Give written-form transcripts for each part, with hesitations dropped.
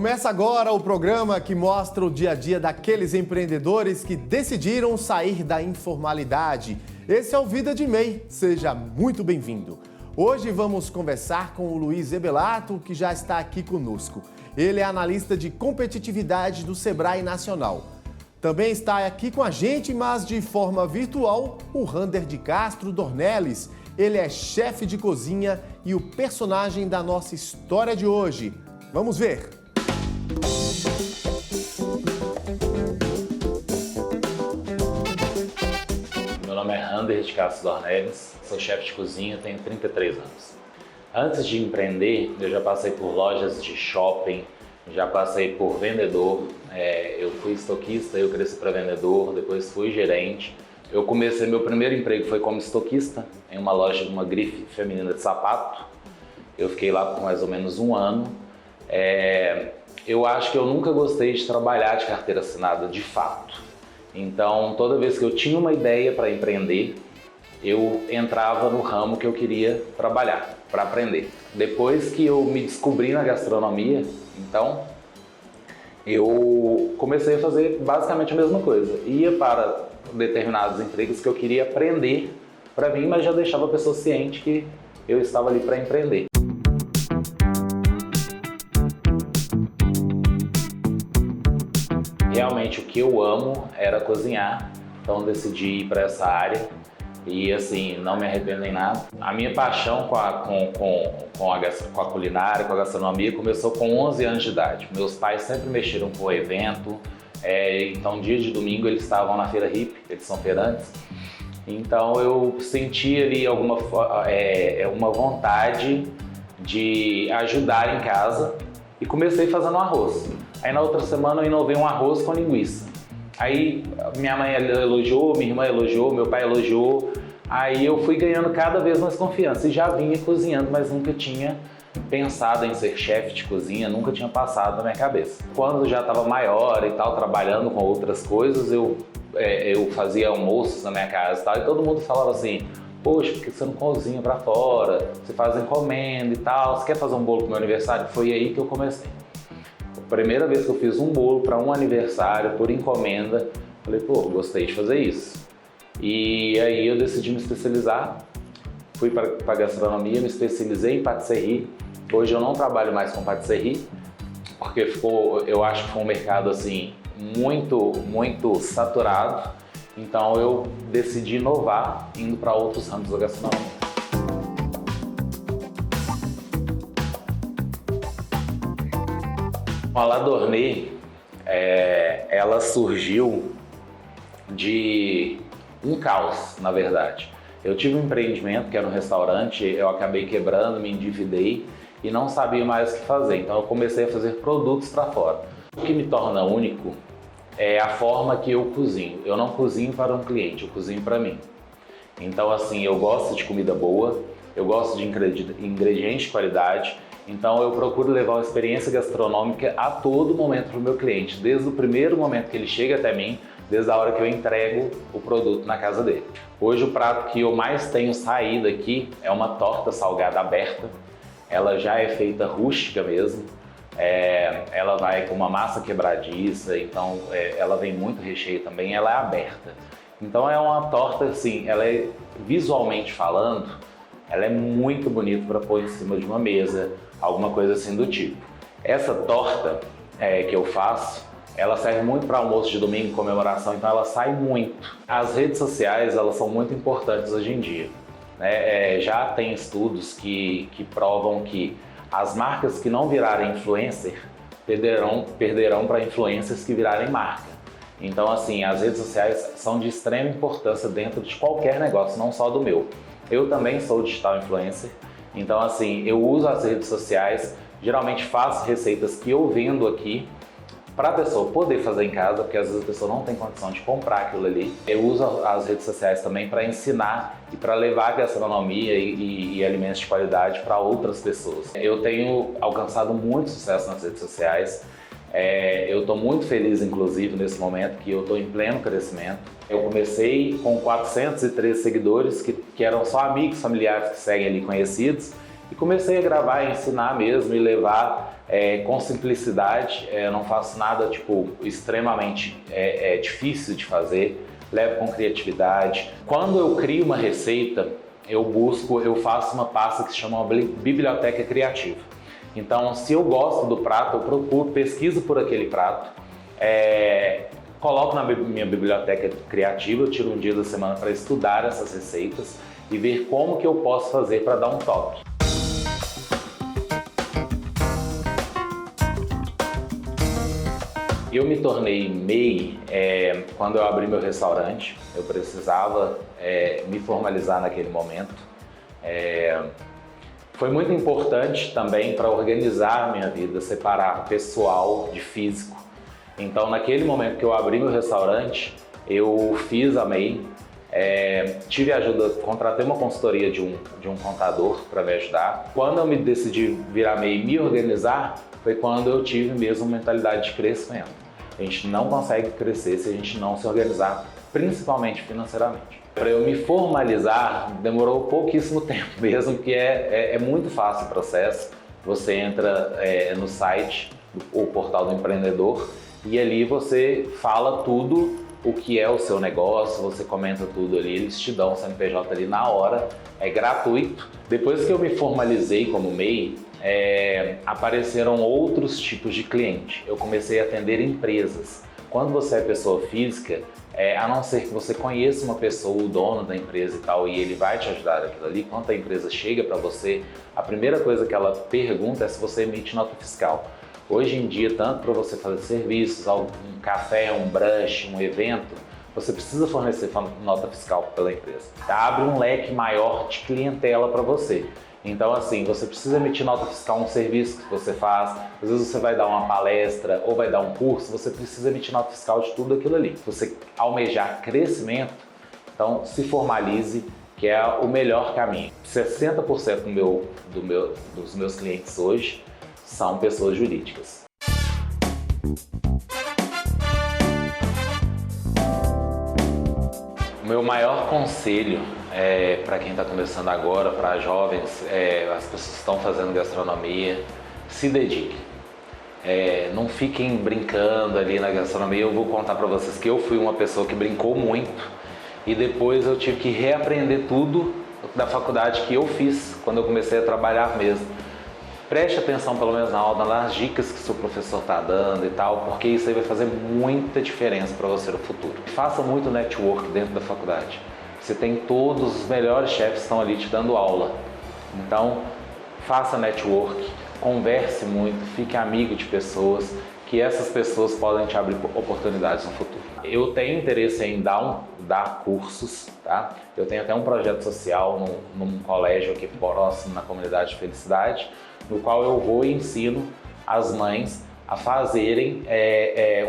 Começa agora o programa que mostra o dia a dia daqueles empreendedores que decidiram sair da informalidade. Esse é o Vida de MEI, seja muito bem-vindo. Hoje vamos conversar com o Luiz Ebelato, que já está aqui conosco. Ele é analista de competitividade do Sebrae Nacional. Também está aqui com a gente, mas de forma virtual, o Rander de Castro Dornelles. Ele é chefe de cozinha e o personagem da nossa história de hoje. Vamos ver! Meu nome é Rander de Castro Dornelles, sou chefe de cozinha, tenho 33 anos. Antes de empreender, eu já passei por lojas de shopping, já passei por vendedor, eu fui estoquista, eu cresci para vendedor, depois fui gerente. Eu comecei, meu primeiro emprego foi como estoquista em uma loja de uma grife feminina de sapato. Eu fiquei lá por mais ou menos um ano. Eu acho que eu nunca gostei de trabalhar de carteira assinada, de fato. Então, toda vez que eu tinha uma ideia para empreender, eu entrava no ramo que eu queria trabalhar, para aprender. Depois que eu me descobri na gastronomia, então, eu comecei a fazer basicamente a mesma coisa. Ia para determinados empregos que eu queria aprender para mim, mas já deixava a pessoa ciente que eu estava ali para empreender. Realmente o que eu amo era cozinhar, então decidi ir para essa área e assim, não me arrependo em nada. A minha paixão com a culinária, com a gastronomia começou com 11 anos de idade. Meus pais sempre mexeram com o evento, então dia de domingo eles estavam na Feira Hippie, eles são feirantes. Então eu senti ali uma vontade de ajudar em casa e comecei fazendo arroz. Aí na outra semana eu inovei um arroz com linguiça. Aí minha mãe elogiou, minha irmã elogiou, meu pai elogiou. Aí eu fui ganhando cada vez mais confiança e já vinha cozinhando, mas nunca tinha pensado em ser chefe de cozinha, nunca tinha passado na minha cabeça. Quando já estava maior e tal, trabalhando com outras coisas, eu fazia almoços na minha casa e tal, e todo mundo falava assim: poxa, por que você não cozinha pra fora? Você faz encomenda e tal, você quer fazer um bolo pro meu aniversário? Foi aí que eu comecei. A primeira vez que eu fiz um bolo para um aniversário por encomenda, falei, pô, gostei de fazer isso. E aí eu decidi me especializar, fui para gastronomia, me especializei em patisserie. Hoje eu não trabalho mais com patisserie, porque eu acho que foi um mercado assim muito saturado. Então eu decidi inovar indo para outros ramos da gastronomia. A La Dornée, ela surgiu de um caos, na verdade. Eu tive um empreendimento que era um restaurante, eu acabei quebrando, me endividei e não sabia mais o que fazer. Então eu comecei a fazer produtos para fora. O que me torna único é a forma que eu cozinho. Eu não cozinho para um cliente, eu cozinho para mim. Então assim, eu gosto de comida boa, eu gosto de ingredientes de qualidade. Então eu procuro levar uma experiência gastronômica a todo momento para o meu cliente, desde o primeiro momento que ele chega até mim, desde a hora que eu entrego o produto na casa dele. Hoje o prato que eu mais tenho saído aqui é uma torta salgada aberta. Ela já é feita rústica mesmo, ela vai com uma massa quebradiça, então ela vem muito recheio também, ela é aberta. Então é uma torta assim, ela é visualmente falando, ela é muito bonita para pôr em cima de uma mesa, alguma coisa assim do tipo. Essa torta que eu faço, ela serve muito para almoço de domingo, comemoração, então ela sai muito. As redes sociais, elas são muito importantes hoje em dia. Já tem estudos que provam que as marcas que não virarem influencer perderão para influencers que virarem marca. Então assim, as redes sociais são de extrema importância dentro de qualquer negócio, não só do meu. Eu também sou digital influencer, então assim, eu uso as redes sociais, geralmente faço receitas que eu vendo aqui para a pessoa poder fazer em casa, porque às vezes a pessoa não tem condição de comprar aquilo ali. Eu uso as redes sociais também para ensinar e para levar gastronomia e alimentos de qualidade para outras pessoas. Eu tenho alcançado muito sucesso nas redes sociais. Eu estou muito feliz, inclusive, nesse momento que eu estou em pleno crescimento. Eu comecei com 413 seguidores, que eram só amigos, familiares que seguem ali, conhecidos, E comecei a gravar, ensinar mesmo e levar com simplicidade. Eu não faço nada tipo extremamente difícil de fazer, levo com criatividade. Quando eu crio uma receita, eu faço uma pasta que se chama biblioteca criativa. Então, se eu gosto do prato, eu procuro, pesquiso por aquele prato, coloco na minha biblioteca criativa, eu tiro um dia da semana para estudar essas receitas e ver como que eu posso fazer para dar um toque. Eu me tornei MEI quando eu abri meu restaurante. Eu precisava me formalizar naquele momento. Foi muito importante também para organizar a minha vida, separar pessoal de físico. Então, naquele momento que eu abri meu restaurante, eu fiz a MEI, tive ajuda, contratei uma consultoria de um contador para me ajudar. Quando eu me decidi virar MEI e me organizar, foi quando eu tive mesmo mentalidade de crescimento. A gente não consegue crescer se a gente não se organizar, principalmente financeiramente. Para eu me formalizar, demorou pouquíssimo tempo mesmo, porque é muito fácil o processo. Você entra no site, o portal do empreendedor, e ali você fala tudo o que é o seu negócio, você comenta tudo ali, eles te dão o CNPJ ali na hora, é gratuito. Depois que eu me formalizei como MEI, apareceram outros tipos de cliente. Eu comecei a atender empresas. Quando você é pessoa física, a não ser que você conheça uma pessoa, o dono da empresa e tal, e ele vai te ajudar naquilo ali, quando a empresa chega para você, a primeira coisa que ela pergunta é se você emite nota fiscal. Hoje em dia, tanto para você fazer serviços, um café, um brunch, um evento, você precisa fornecer nota fiscal pela empresa. Abre um leque maior de clientela para você. Então, assim, você precisa emitir nota fiscal um serviço que você faz. Às vezes você vai dar uma palestra ou vai dar um curso, você precisa emitir nota fiscal de tudo aquilo ali. Se você almejar crescimento, então se formalize, que é o melhor caminho. 60% dos meus clientes hoje são pessoas jurídicas. O meu maior conselho para quem está começando agora, para jovens, as pessoas que estão fazendo gastronomia, se dediquem. Não fiquem brincando ali na gastronomia. Eu vou contar para vocês que eu fui uma pessoa que brincou muito e depois eu tive que reaprender tudo da faculdade que eu fiz quando eu comecei a trabalhar mesmo. Preste atenção pelo menos na aula, nas dicas que o seu professor está dando e tal, porque isso aí vai fazer muita diferença para você no futuro. Faça muito network dentro da faculdade. Você tem todos os melhores chefes que estão ali te dando aula. Então, faça network, converse muito, fique amigo de pessoas, que essas pessoas podem te abrir oportunidades no futuro. Eu tenho interesse em dar cursos, tá? Eu tenho até um projeto social num colégio aqui próximo, na comunidade de Felicidade, no qual eu vou e ensino as mães a fazerem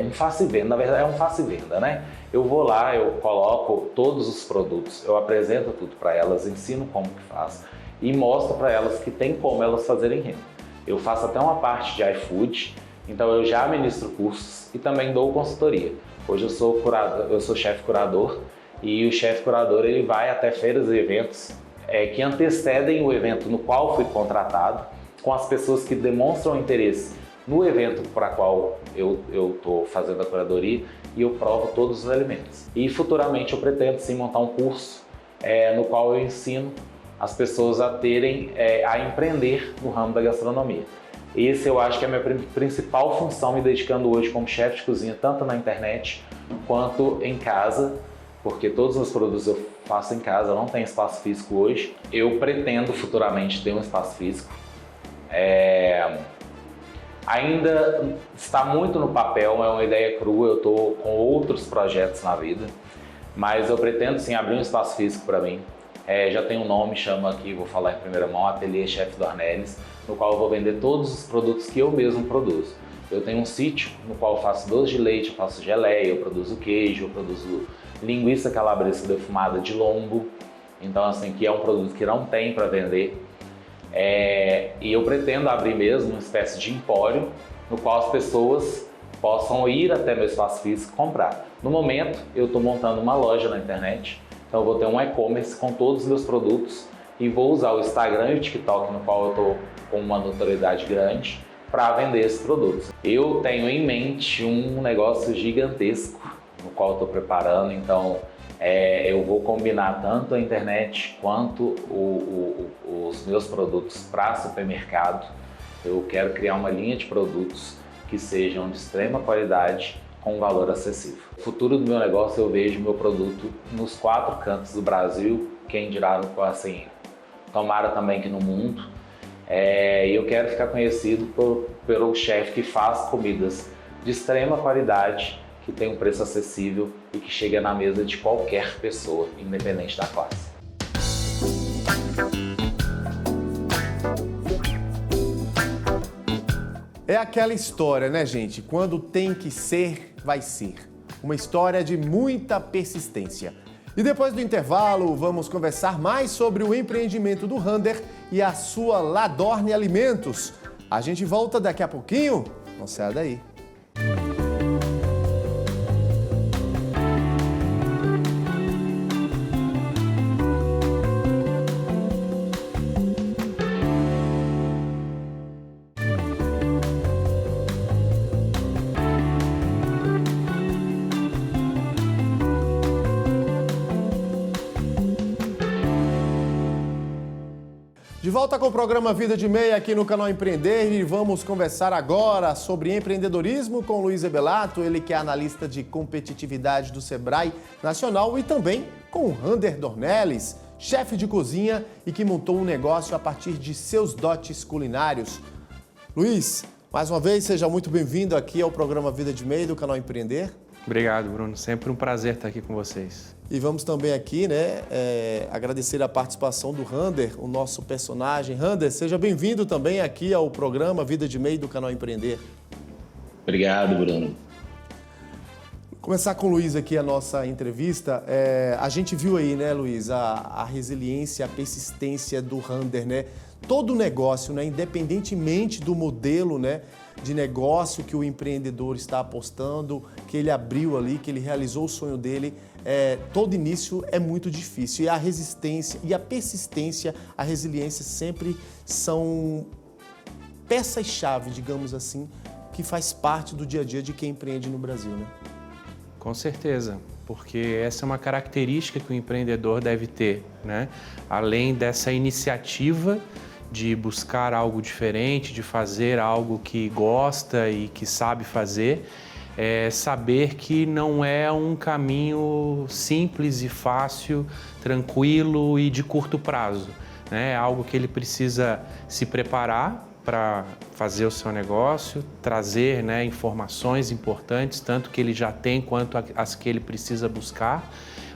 um face-venda. Na verdade, é um face-venda, né? Eu vou lá, eu coloco todos os produtos, eu apresento tudo para elas, ensino como que faz e mostro para elas que tem como elas fazerem renda. Eu faço até uma parte de iFood, então eu já ministro cursos e também dou consultoria. Hoje eu sou chefe curador e o chefe curador ele vai até feiras e eventos que antecedem o evento no qual fui contratado, com as pessoas que demonstram interesse no evento para qual eu estou fazendo a curadoria e eu provo todos os elementos. E futuramente eu pretendo sim montar um curso no qual eu ensino as pessoas a empreender no ramo da gastronomia. Esse eu acho que é a minha principal função, me dedicando hoje como chefe de cozinha, tanto na internet quanto em casa, porque todos os produtos eu faço em casa, eu não tenho espaço físico hoje. Eu pretendo futuramente ter um espaço físico. Ainda está muito no papel, é uma ideia crua, eu estou com outros projetos na vida, mas eu pretendo sim abrir um espaço físico para mim. Já tem um nome, chama aqui, vou falar em primeira mão, Ateliê Chef Dornelles, no qual eu vou vender todos os produtos que eu mesmo produzo. Eu tenho um sítio no qual eu faço doce de leite, eu faço geleia, eu produzo queijo, eu produzo linguiça calabresa defumada de lombo, então assim, que é um produto que não tem para vender. E eu pretendo abrir mesmo uma espécie de empório no qual as pessoas possam ir até meu espaço físico e comprar. No momento, eu estou montando uma loja na internet, então eu vou ter um e-commerce com todos os meus produtos e vou usar o Instagram e o TikTok, no qual eu estou com uma notoriedade grande, para vender esses produtos. Eu tenho em mente um negócio gigantesco no qual eu estou preparando, então eu vou combinar tanto a internet quanto os meus produtos para supermercado. Eu quero criar uma linha de produtos que sejam de extrema qualidade com valor acessível. O futuro do meu negócio, eu vejo meu produto nos 4 cantos do Brasil, quem dirá, assim, tomara também que no mundo. E eu quero ficar conhecido pelo chefe que faz comidas de extrema qualidade, que tem um preço acessível e que chega na mesa de qualquer pessoa, independente da classe. É aquela história, né, gente? Quando tem que ser, vai ser. Uma história de muita persistência. E depois do intervalo, vamos conversar mais sobre o empreendimento do Rander e a sua Ladorne Alimentos. A gente volta daqui a pouquinho. Não saia daí. De volta com o programa Vida de Meia aqui no canal Empreender e vamos conversar agora sobre empreendedorismo com Luiz Ebelato, ele que é analista de competitividade do Sebrae Nacional, e também com o Rander Dornelles, chefe de cozinha e que montou um negócio a partir de seus dotes culinários. Luiz, mais uma vez, seja muito bem-vindo aqui ao programa Vida de Meia do canal Empreender. Obrigado, Bruno. Sempre um prazer estar aqui com vocês. E vamos também aqui, agradecer a participação do Rander, o nosso personagem. Rander, seja bem-vindo também aqui ao programa Vida de Meia do canal Empreender. Obrigado, Bruno. Vou começar com o Luiz aqui a nossa entrevista. A gente viu aí, né, Luiz, a resiliência, a persistência do Rander, né? Todo negócio, né, independentemente do modelo, né, de negócio que o empreendedor está apostando, que ele abriu ali, que ele realizou o sonho dele, todo início é muito difícil. E a resistência e a persistência, a resiliência sempre são peças-chave, digamos assim, que faz parte do dia a dia de quem empreende no Brasil, né? Com certeza, porque essa é uma característica que o empreendedor deve ter, né? Além dessa iniciativa de buscar algo diferente, de fazer algo que gosta e que sabe fazer, saber que não é um caminho simples e fácil, tranquilo e de curto prazo, né? É algo que ele precisa se preparar para fazer o seu negócio, trazer, né, informações importantes, tanto que ele já tem quanto as que ele precisa buscar,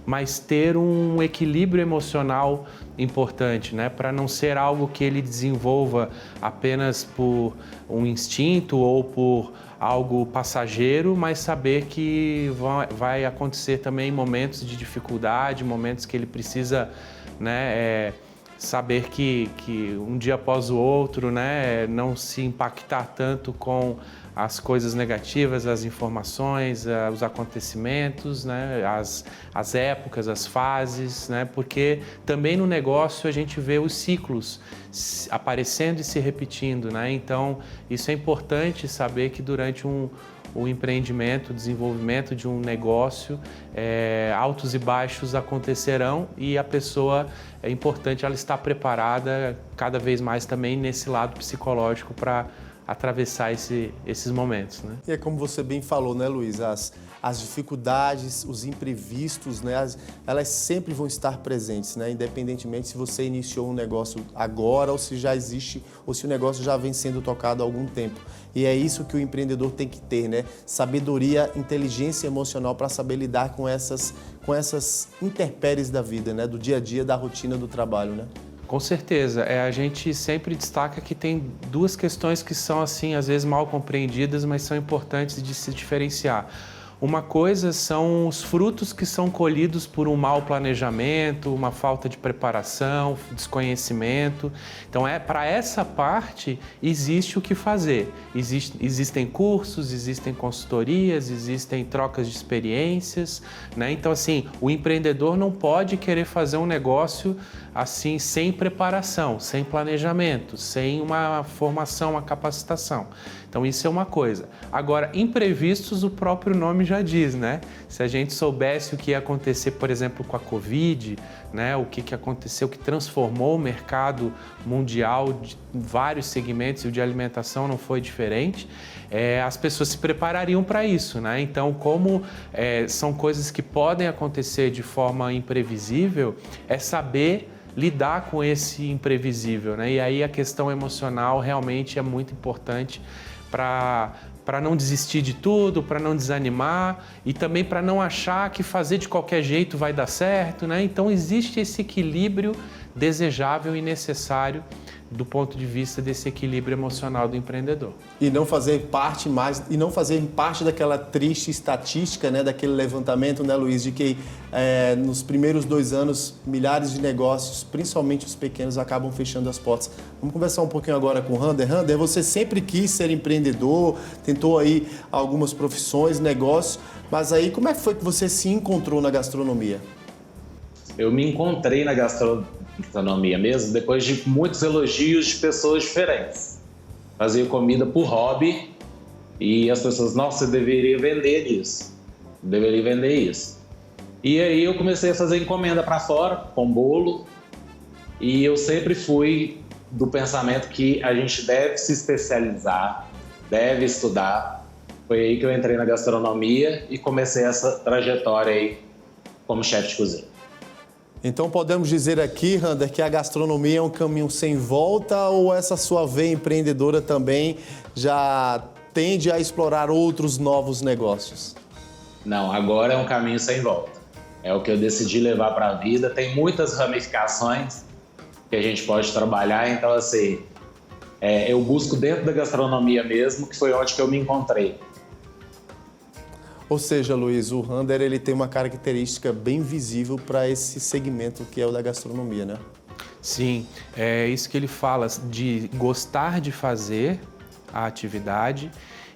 mas ter um equilíbrio emocional importante, né? Para não ser algo que ele desenvolva apenas por um instinto ou por algo passageiro, mas saber que vai acontecer também momentos de dificuldade, momentos que ele precisa, né, saber que um dia após o outro, né, não se impactar tanto com as coisas negativas, as informações, os acontecimentos, né, as épocas, as fases, né, porque também no negócio a gente vê os ciclos aparecendo e se repetindo, né? Então isso é importante saber que durante o empreendimento, o desenvolvimento de um negócio, altos e baixos acontecerão e a pessoa, é importante ela estar preparada cada vez mais também nesse lado psicológico para atravessar esses momentos, né? E é como você bem falou, né, Luiz? As dificuldades, os imprevistos, né, elas sempre vão estar presentes, né? Independentemente se você iniciou um negócio agora ou se já existe, ou se o negócio já vem sendo tocado há algum tempo. E é isso que o empreendedor tem que ter, né? Sabedoria, inteligência emocional para saber lidar com essas intempéries da vida, né? Do dia a dia, da rotina do trabalho, né? Com certeza. A gente sempre destaca que tem duas questões que são, assim, às vezes mal compreendidas, mas são importantes de se diferenciar. Uma coisa são os frutos que são colhidos por um mau planejamento, uma falta de preparação, desconhecimento. Então, para essa parte, existe o que fazer. Existem cursos, existem consultorias, existem trocas de experiências, né? Então, assim, o empreendedor não pode querer fazer um negócio assim, sem preparação, sem planejamento, sem uma formação, uma capacitação. Então, isso é uma coisa. Agora, imprevistos, o próprio nome já diz, né? Se a gente soubesse o que ia acontecer, por exemplo, com a Covid, né? O que aconteceu, que transformou o mercado mundial de vários segmentos, e o de alimentação não foi diferente, as pessoas se preparariam para isso, né? Então, como são coisas que podem acontecer de forma imprevisível, é saber lidar com esse imprevisível, né? E aí a questão emocional realmente é muito importante para não desistir de tudo, para não desanimar e também para não achar que fazer de qualquer jeito vai dar certo, né? Então existe esse equilíbrio desejável e necessário do ponto de vista desse equilíbrio emocional do empreendedor. E não fazer parte daquela triste estatística, né, daquele levantamento, né, Luiz, de que nos primeiros 2 anos milhares de negócios, principalmente os pequenos, acabam fechando as portas. Vamos conversar um pouquinho agora com o Rander. Rander, você sempre quis ser empreendedor, tentou aí algumas profissões, negócios, mas aí como é que foi que você se encontrou na gastronomia? Eu me encontrei na gastronomia mesmo depois de muitos elogios de pessoas diferentes. Fazia comida por hobby e as pessoas, nossa, você deveria vender isso, deveria vender isso. E aí eu comecei a fazer encomenda para fora com bolo e eu sempre fui do pensamento que a gente deve se especializar, deve estudar. Foi aí que eu entrei na gastronomia e comecei essa trajetória aí como chefe de cozinha. Então podemos dizer aqui, Rander, que a gastronomia é um caminho sem volta ou essa sua veia empreendedora também já tende a explorar outros novos negócios? Não, agora é um caminho sem volta. É o que eu decidi levar para a vida. Tem muitas ramificações que a gente pode trabalhar, então assim, eu busco dentro da gastronomia mesmo, que foi onde que eu me encontrei. Ou seja, Luiz, o Rander ele tem uma característica bem visível para esse segmento que é o da gastronomia, né? Sim, é isso que ele fala, de gostar de fazer a atividade,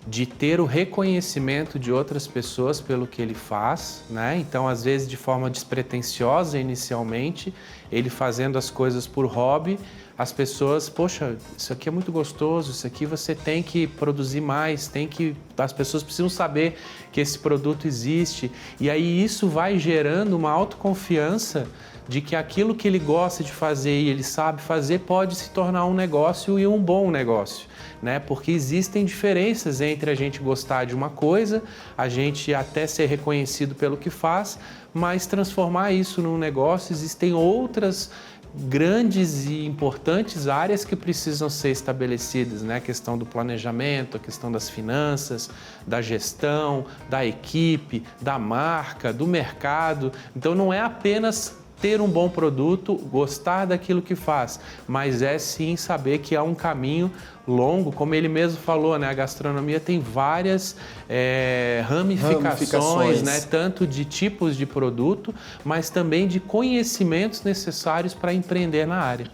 de ter o reconhecimento de outras pessoas pelo que ele faz, né? Então, às vezes, de forma despretensiosa inicialmente, ele fazendo as coisas por hobby, as pessoas, poxa, isso aqui é muito gostoso, isso aqui você tem que produzir mais, as pessoas precisam saber que esse produto existe. E aí isso vai gerando uma autoconfiança de que aquilo que ele gosta de fazer e ele sabe fazer pode se tornar um negócio e um bom negócio, né? Porque existem diferenças entre a gente gostar de uma coisa, a gente até ser reconhecido pelo que faz, mas transformar isso num negócio, existem outras grandes e importantes áreas que precisam ser estabelecidas, né? A questão do planejamento, a questão das finanças, da gestão, da equipe, da marca, do mercado. Então não é apenas ter um bom produto, gostar daquilo que faz, mas é sim saber que há um caminho longo, como ele mesmo falou, né? A gastronomia tem várias ramificações, né? Tanto de tipos de produto, mas também de conhecimentos necessários para empreender na área.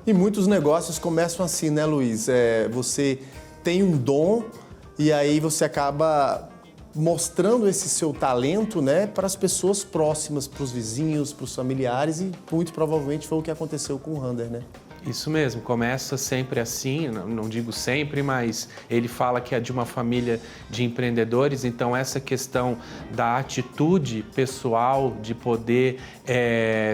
E muitos negócios começam assim, né, Luiz? Você tem um dom e aí você acaba mostrando esse seu talento, né, para as pessoas próximas, para os vizinhos, para os familiares e muito provavelmente foi o que aconteceu com o Rander, né? Isso mesmo, começa sempre assim, não digo sempre, mas ele fala que é de uma família de empreendedores, então essa questão da atitude pessoal, de poder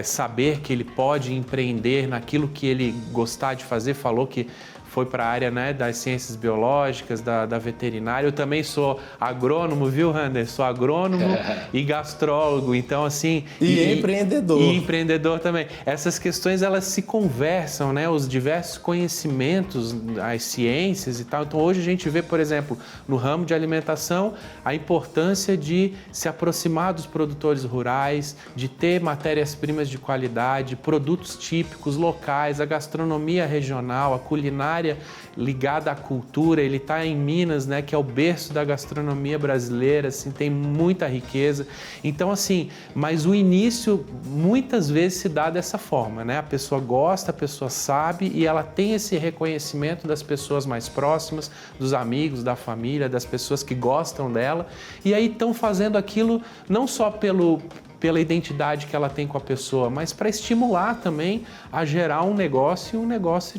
saber que ele pode empreender naquilo que ele gostar de fazer, falou que foi para a área, né, das ciências biológicas, da veterinária. Eu também sou agrônomo, viu, Rander? Sou agrônomo e gastrólogo, então assim... E empreendedor. E empreendedor também. Essas questões, elas se conversam, né? Os diversos conhecimentos, as ciências e tal. Então hoje a gente vê, por exemplo, no ramo de alimentação, a importância de se aproximar dos produtores rurais, de ter matérias-primas de qualidade, produtos típicos, locais, a gastronomia regional, a culinária área ligada à cultura, ele está em Minas, né, que é o berço da gastronomia brasileira, assim, tem muita riqueza. Então, assim, mas o início muitas vezes se dá dessa forma, né? A pessoa gosta, a pessoa sabe e ela tem esse reconhecimento das pessoas mais próximas, dos amigos, da família, das pessoas que gostam dela, e aí estão fazendo aquilo não só pela identidade que ela tem com a pessoa, mas para estimular também a gerar um negócio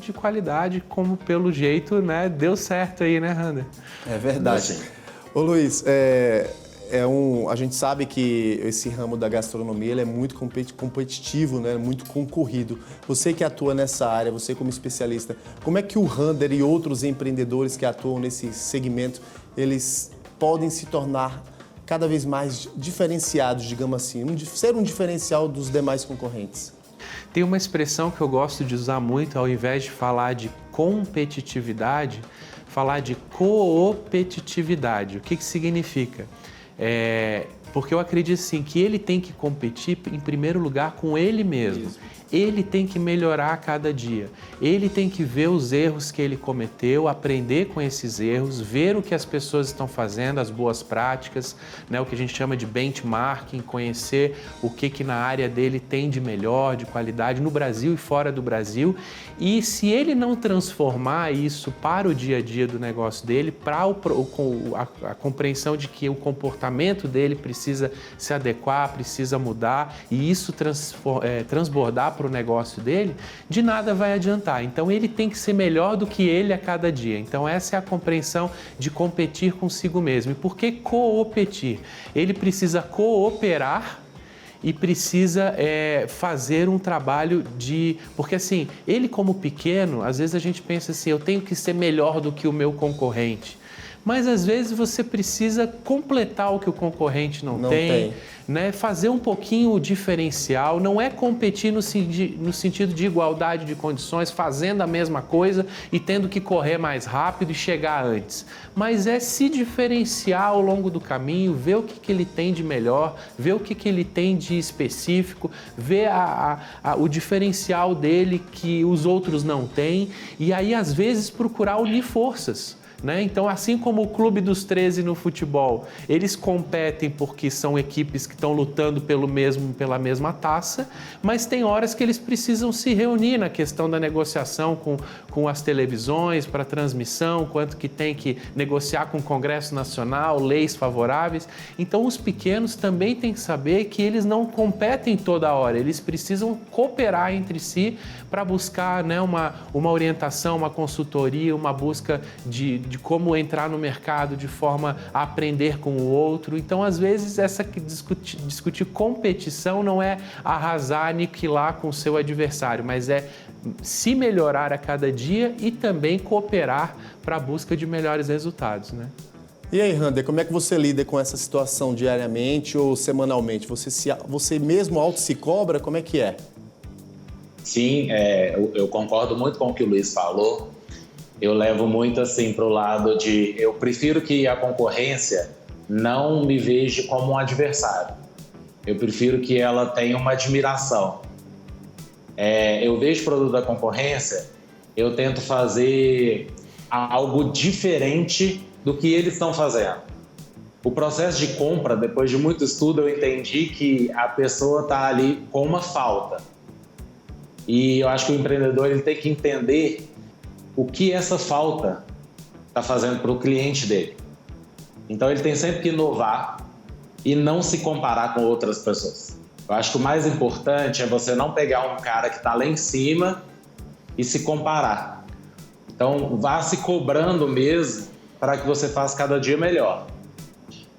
de qualidade, como pelo jeito, né, deu certo aí, né, Rander? É verdade. Ô Luiz, a gente sabe que esse ramo da gastronomia ele é muito competitivo, né, muito concorrido. Você que atua nessa área, você como especialista, como é que o Rander e outros empreendedores que atuam nesse segmento, eles podem se tornar cada vez mais diferenciados, digamos assim, ser um diferencial dos demais concorrentes? Tem uma expressão que eu gosto de usar muito, ao invés de falar de competitividade, falar de coopetitividade. O que significa? Porque eu acredito sim que ele tem que competir em primeiro lugar com ele mesmo. Ele tem que melhorar a cada dia. Ele tem que ver os erros que ele cometeu, aprender com esses erros, ver o que as pessoas estão fazendo, as boas práticas, né, o que a gente chama de benchmarking, conhecer o que na área dele tem de melhor, de qualidade, no Brasil e fora do Brasil. E se ele não transformar isso para o dia a dia do negócio dele, para a compreensão de que o comportamento dele precisa se adequar, precisa mudar e isso transbordar para o negócio dele, de nada vai adiantar. Então ele tem que ser melhor do que ele a cada dia. Então essa é a compreensão de competir consigo mesmo. E por que competir? Ele precisa cooperar e precisa fazer um trabalho Porque assim, ele como pequeno, às vezes a gente pensa assim, eu tenho que ser melhor do que o meu concorrente. Mas às vezes você precisa completar o que o concorrente não tem. Né? Fazer um pouquinho o diferencial, não é competir no sentido de igualdade de condições, fazendo a mesma coisa e tendo que correr mais rápido e chegar antes. Mas é se diferenciar ao longo do caminho, ver o que ele tem de melhor, ver o que ele tem de específico, ver o diferencial dele que os outros não têm e aí às vezes procurar unir forças. Né? Então, assim como o Clube dos 13 no futebol, eles competem porque são equipes que estão lutando pela mesma taça, mas tem horas que eles precisam se reunir na questão da negociação com as televisões, para transmissão, quanto que tem que negociar com o Congresso Nacional, leis favoráveis. Então, os pequenos também têm que saber que eles não competem toda hora, eles precisam cooperar entre si para buscar, né, uma orientação, uma consultoria, uma busca de como entrar no mercado de forma a aprender com o outro. Então, às vezes, discutir competição não é arrasar, aniquilar com o seu adversário, mas é se melhorar a cada dia e também cooperar para a busca de melhores resultados, né? E aí, Rander, como é que você lida com essa situação diariamente ou semanalmente? Você mesmo auto se cobra? Como é que é? Sim, eu concordo muito com o que o Luiz falou. Eu levo muito assim para o lado de... Eu prefiro que a concorrência não me veja como um adversário. Eu prefiro que ela tenha uma admiração. Eu vejo o produto da concorrência, eu tento fazer algo diferente do que eles estão fazendo. O processo de compra, depois de muito estudo, eu entendi que a pessoa está ali com uma falta. E eu acho que o empreendedor ele tem que entender o que essa falta está fazendo para o cliente dele. Então ele tem sempre que inovar e não se comparar com outras pessoas. Eu acho que o mais importante é você não pegar um cara que está lá em cima e se comparar. Então vá se cobrando mesmo para que você faça cada dia melhor.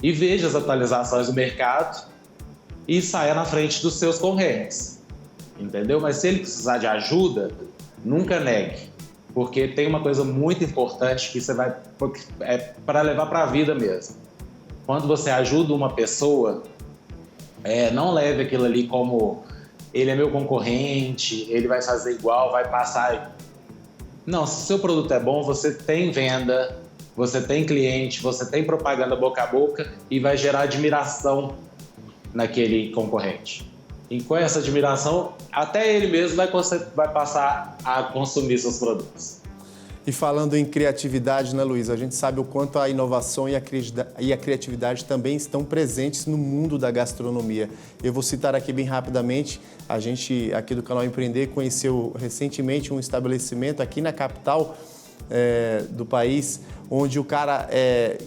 E veja as atualizações do mercado e saia na frente dos seus concorrentes. Entendeu? Mas se ele precisar de ajuda, nunca negue. Porque tem uma coisa muito importante que você vai... para levar para a vida mesmo. Quando você ajuda uma pessoa, não leve aquilo ali como ele é meu concorrente, ele vai fazer igual, vai passar... Não, se o seu produto é bom, você tem venda, você tem cliente, você tem propaganda boca a boca e vai gerar admiração naquele concorrente. E com essa admiração, até ele mesmo vai passar a consumir seus produtos. E falando em criatividade, né, Luiz? A gente sabe o quanto a inovação e a criatividade também estão presentes no mundo da gastronomia. Eu vou citar aqui bem rapidamente, a gente aqui do Canal Empreender conheceu recentemente um estabelecimento aqui na capital do país, onde o cara,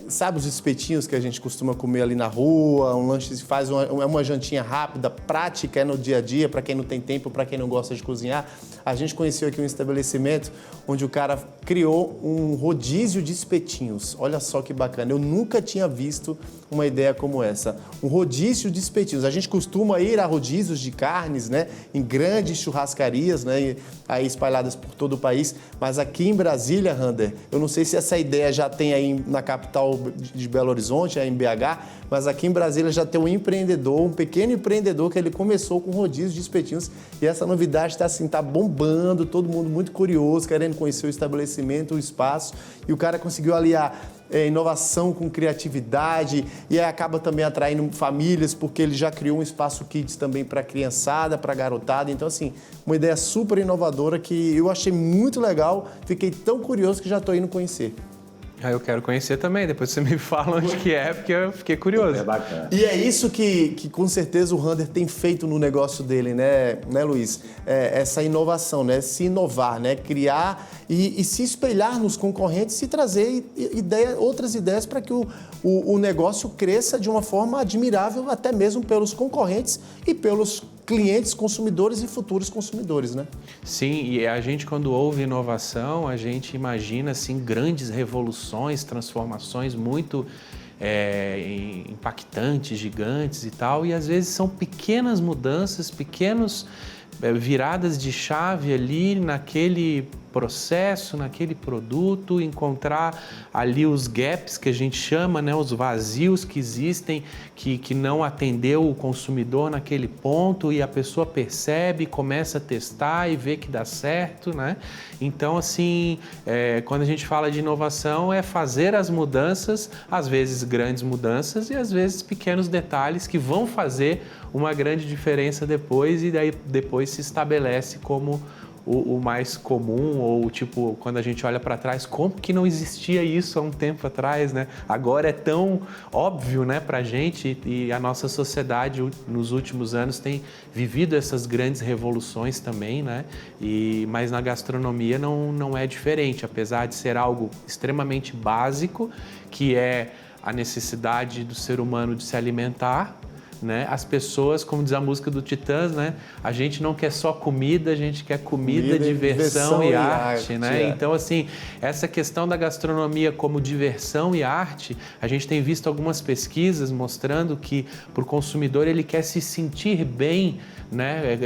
sabe os espetinhos que a gente costuma comer ali na rua, um lanche, faz uma jantinha rápida, prática, no dia a dia, para quem não tem tempo, para quem não gosta de cozinhar. A gente conheceu aqui um estabelecimento onde o cara criou um rodízio de espetinhos. Olha só que bacana, eu nunca tinha visto uma ideia como essa. Um rodízio de espetinhos. A gente costuma ir a rodízios de carnes, né, em grandes churrascarias, né, aí espalhadas por todo o país, mas aqui em Brasília, Rander, eu não sei se essa ideia já tem aí na capital de Belo Horizonte, aí em BH, mas aqui em Brasília já tem um empreendedor, um pequeno empreendedor que ele começou com rodízio de espetinhos e essa novidade está assim, tá bombando, todo mundo muito curioso, querendo conhecer o estabelecimento, o espaço, e o cara conseguiu aliar inovação com criatividade e aí acaba também atraindo famílias porque ele já criou um espaço kids também para criançada, para garotada. Então, assim, uma ideia super inovadora que eu achei muito legal, fiquei tão curioso que já estou indo conhecer. Eu quero conhecer também, depois você me fala onde que é, porque eu fiquei curioso. É bacana. E é isso que com certeza o Rander tem feito no negócio dele, né Luiz? Essa inovação, né? Se inovar, né? Criar e se espelhar nos concorrentes e trazer outras ideias para que o negócio cresça de uma forma admirável, até mesmo pelos concorrentes e pelos clientes, consumidores e futuros consumidores, né? Sim, e a gente quando ouve inovação, a gente imagina assim grandes revoluções, transformações muito impactantes, gigantes e tal, e às vezes são pequenas mudanças, pequenos viradas de chave ali naquele processo, naquele produto, encontrar ali os gaps que a gente chama, né, os vazios que existem, que não atendeu o consumidor naquele ponto e a pessoa percebe, começa a testar e vê que dá certo, né? Então, assim, quando a gente fala de inovação é fazer as mudanças, às vezes grandes mudanças e às vezes pequenos detalhes que vão fazer uma grande diferença depois e daí depois se estabelece como o mais comum, ou tipo, quando a gente olha para trás, como que não existia isso há um tempo atrás, né? Agora é tão óbvio, né, pra gente, e a nossa sociedade nos últimos anos tem vivido essas grandes revoluções também, né? Mas na gastronomia não é diferente, apesar de ser algo extremamente básico, que é a necessidade do ser humano de se alimentar, né? As pessoas, como diz a música do Titãs, né? A gente não quer só comida, a gente quer comida, diversão e arte, né? Então, assim, essa questão da gastronomia como diversão e arte, a gente tem visto algumas pesquisas mostrando que para o consumidor ele quer se sentir bem, né?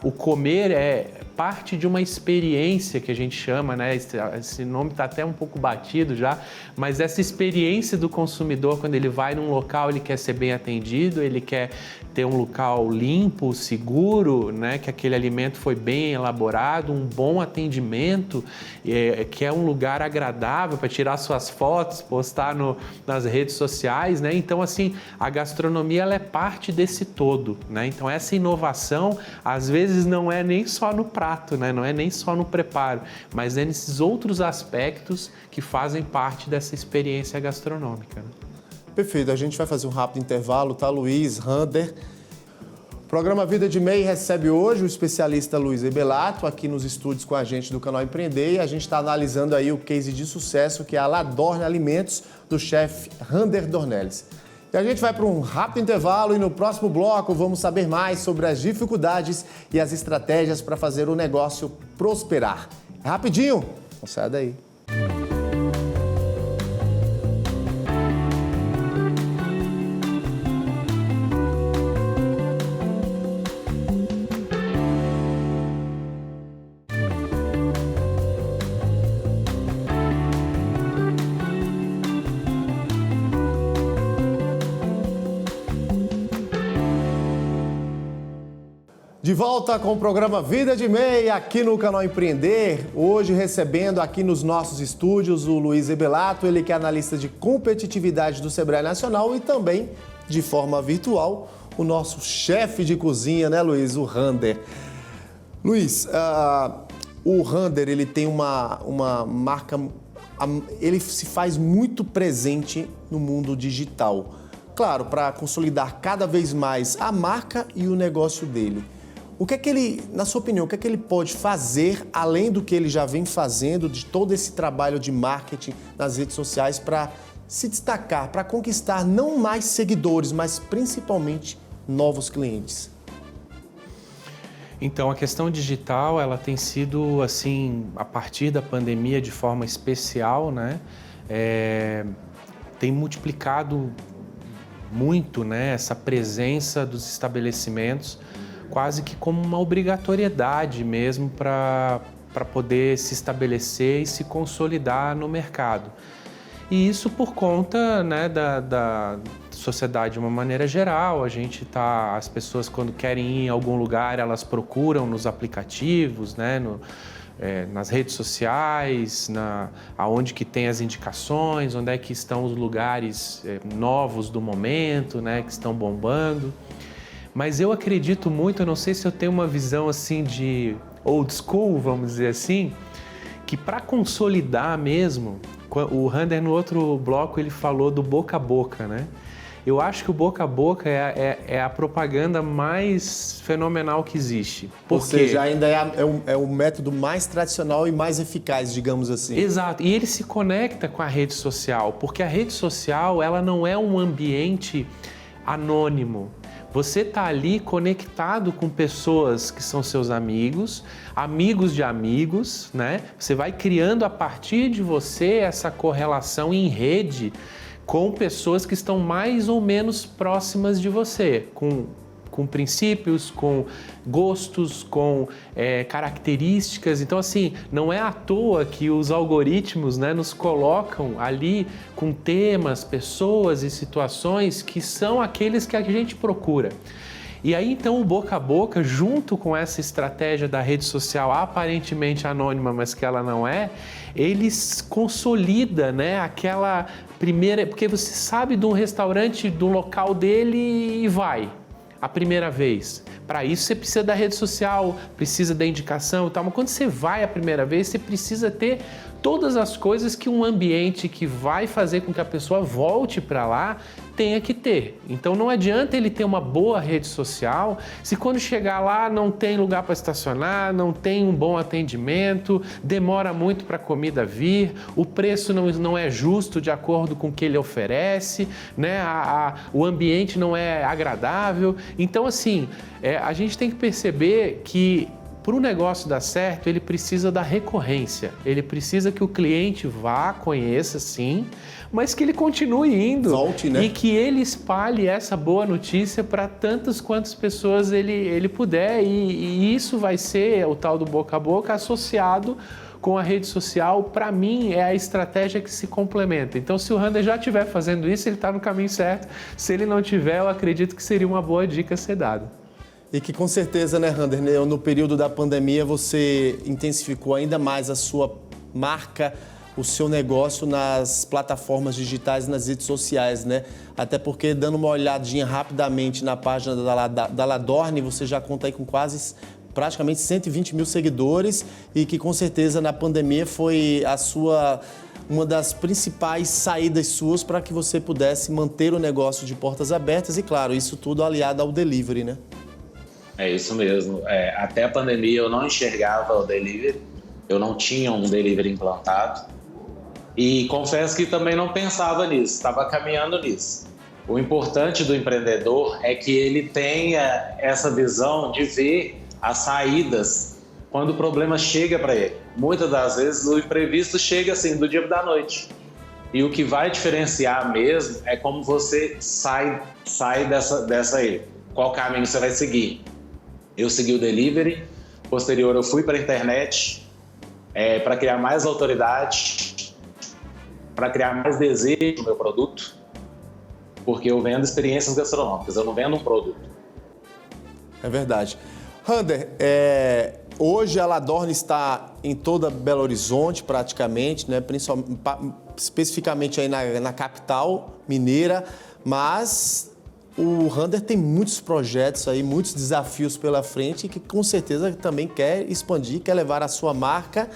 O comer é parte de uma experiência que a gente chama, né? Esse nome está até um pouco batido já, mas essa experiência do consumidor, quando ele vai num local, ele quer ser bem atendido, ele quer ter um local limpo, seguro, né? Que aquele alimento foi bem elaborado, um bom atendimento, que é um lugar agradável para tirar suas fotos, postar nas redes sociais, né? Então, assim, a gastronomia ela é parte desse todo, né? Então, essa inovação, às vezes, não é nem só no prato, né? Não é nem só no preparo, mas é nesses outros aspectos que fazem parte dessa experiência gastronômica, né? Perfeito, a gente vai fazer um rápido intervalo, tá, Luiz, Rander? O programa Vida de MEI recebe hoje o especialista Luiz Ebelato aqui nos estúdios com a gente do Canal Empreender e a gente está analisando aí o case de sucesso que é a La Dorne Alimentos do chefe Rander Dornelles. E a gente vai para um rápido intervalo e no próximo bloco vamos saber mais sobre as dificuldades e as estratégias para fazer o negócio prosperar. É rapidinho, não sai daí. De volta com o programa Vida de MEI aqui no Canal Empreender. Hoje recebendo aqui nos nossos estúdios o Luiz Ebelato, ele que é analista de competitividade do Sebrae Nacional e também, de forma virtual, o nosso chefe de cozinha, né, Luiz, o Rander. Luiz, o Rander, ele tem uma marca, ele se faz muito presente no mundo digital. Claro, para consolidar cada vez mais a marca e o negócio dele. O que é que ele, na sua opinião, o que é que ele pode fazer, além do que ele já vem fazendo, de todo esse trabalho de marketing nas redes sociais, para se destacar, para conquistar não mais seguidores, mas principalmente novos clientes? Então, a questão digital, ela tem sido, assim, a partir da pandemia, de forma especial, né? Tem multiplicado muito, né, essa presença dos estabelecimentos, quase que como uma obrigatoriedade mesmo para poder se estabelecer e se consolidar no mercado. E isso por conta, né, da sociedade de uma maneira geral. As pessoas quando querem ir em algum lugar, elas procuram nos aplicativos, né, nas redes sociais, aonde que tem as indicações, onde é que estão os lugares novos do momento, né, que estão bombando. Mas eu acredito muito, eu não sei se eu tenho uma visão assim de old school, vamos dizer assim, que para consolidar mesmo, o Rander no outro bloco ele falou do boca a boca, né? Eu acho que o boca a boca é a propaganda mais fenomenal que existe. Ou seja, ainda é o método mais tradicional e mais eficaz, digamos assim. Exato, e ele se conecta com a rede social, porque a rede social ela não é um ambiente anônimo. Você está ali conectado com pessoas que são seus amigos, amigos de amigos, né? Você vai criando a partir de você essa correlação em rede com pessoas que estão mais ou menos próximas de você, com princípios, com gostos, com características. Então, assim, não é à toa que os algoritmos, né, nos colocam ali com temas, pessoas e situações que são aqueles que a gente procura. E aí, então, o boca a boca, junto com essa estratégia da rede social aparentemente anônima, mas que ela não é, ele consolida, né, aquela primeira... Porque você sabe de um restaurante, do local dele e vai a primeira vez. Para isso você precisa da rede social, precisa da indicação e tal, mas quando você vai a primeira vez, você precisa ter todas as coisas que um ambiente que vai fazer com que a pessoa volte para lá tenha que ter. Então não adianta ele ter uma boa rede social se quando chegar lá não tem lugar para estacionar, não tem um bom atendimento, demora muito para a comida vir, o preço não é justo de acordo com o que ele oferece, né? O ambiente não é agradável. Então, assim, a gente tem que perceber que para o negócio dar certo, ele precisa da recorrência, ele precisa que o cliente vá, conheça sim, mas que ele continue indo. Volte, né? E que ele espalhe essa boa notícia para tantas quantas pessoas ele puder, e isso vai ser o tal do boca a boca associado com a rede social. Para mim, é a estratégia que se complementa. Então, se o Rander já estiver fazendo isso, ele está no caminho certo. Se ele não tiver, eu acredito que seria uma boa dica a ser dada. E que com certeza, né, Rander, no período da pandemia você intensificou ainda mais a sua marca, o seu negócio nas plataformas digitais e nas redes sociais, né? Até porque, dando uma olhadinha rapidamente na página da Ladorne, você já conta aí com praticamente 120 mil seguidores e que com certeza na pandemia foi uma das principais saídas suas para que você pudesse manter o negócio de portas abertas e, claro, isso tudo aliado ao delivery, né? É isso mesmo. Até a pandemia eu não enxergava o delivery, eu não tinha um delivery implantado e confesso que também não pensava nisso, estava caminhando nisso. O importante do empreendedor é que ele tenha essa visão de ver as saídas quando o problema chega para ele. Muitas das vezes o imprevisto chega assim, do dia para da noite. E o que vai diferenciar mesmo é como você sai dessa aí. Qual caminho você vai seguir? Eu segui o delivery, posterior eu fui para a internet para criar mais autoridade, para criar mais desejo no meu produto, porque eu vendo experiências gastronômicas, eu não vendo um produto. É verdade. Rander, hoje a Ladorne está em toda Belo Horizonte praticamente, né? Especificamente aí na capital mineira, mas o Rander tem muitos projetos aí, muitos desafios pela frente e que com certeza também quer expandir, quer levar a sua marca,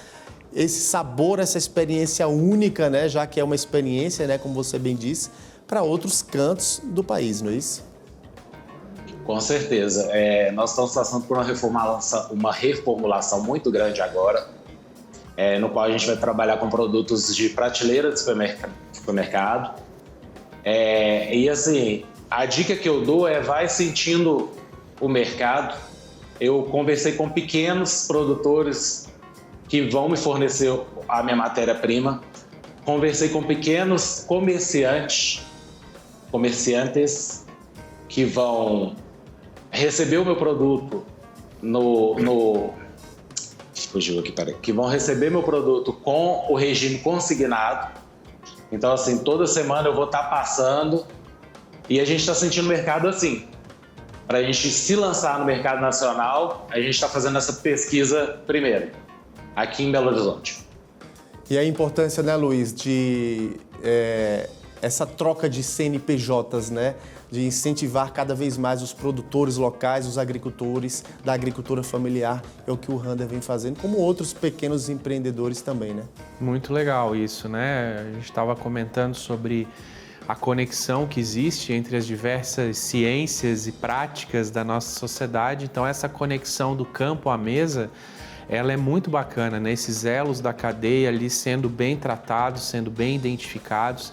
esse sabor, essa experiência única, né, já que é uma experiência, né, como você bem disse, para outros cantos do país, não é isso? Com certeza. Nós estamos passando por uma reformulação muito grande agora, no qual a gente vai trabalhar com produtos de prateleira de supermercado. E assim, a dica que eu dou vai sentindo o mercado. Eu conversei com pequenos produtores que vão me fornecer a minha matéria-prima. Conversei com pequenos comerciantes que vão receber o meu produto que vão receber meu produto com o regime consignado. Então, assim, toda semana eu vou estar passando e a gente está sentindo o mercado assim. Para a gente se lançar no mercado nacional, a gente está fazendo essa pesquisa primeiro, aqui em Belo Horizonte. E a importância, né, Luiz, de essa troca de CNPJs, né? De incentivar cada vez mais os produtores locais, os agricultores da agricultura familiar, é o que o Rander vem fazendo, como outros pequenos empreendedores também, né? Muito legal isso, né? A gente estava comentando sobre a conexão que existe entre as diversas ciências e práticas da nossa sociedade. Então, essa conexão do campo à mesa, ela é muito bacana, né? Esses elos da cadeia ali sendo bem tratados, sendo bem identificados.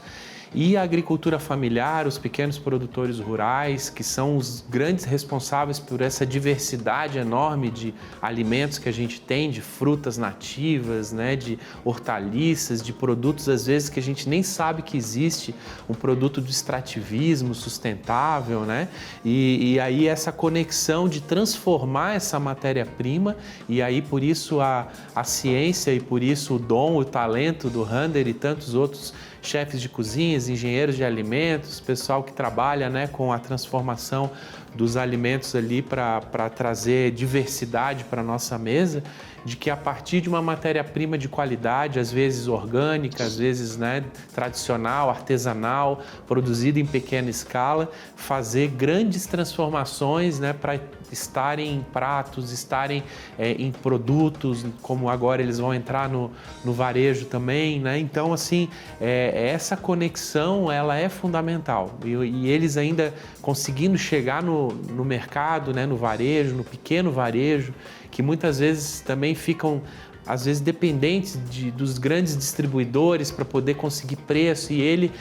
E a agricultura familiar, os pequenos produtores rurais, que são os grandes responsáveis por essa diversidade enorme de alimentos que a gente tem, de frutas nativas, né, de hortaliças, de produtos às vezes que a gente nem sabe que existe, um produto do extrativismo sustentável, né? E aí essa conexão de transformar essa matéria-prima, e aí por isso a ciência e por isso o dom, o talento do Rander e tantos outros chefes de cozinhas, engenheiros de alimentos, pessoal que trabalha, né, com a transformação dos alimentos ali para trazer diversidade para a nossa mesa, de que a partir de uma matéria-prima de qualidade, às vezes orgânica, às vezes, né, tradicional, artesanal, produzida em pequena escala, fazer grandes transformações, né, para estarem em pratos, estarem em produtos, como agora eles vão entrar no varejo também, né? Então, assim, essa conexão, ela é fundamental. E eles ainda conseguindo chegar no mercado, né, no varejo, no pequeno varejo, que muitas vezes também ficam, às vezes, dependentes dos grandes distribuidores para poder conseguir preço, e ele,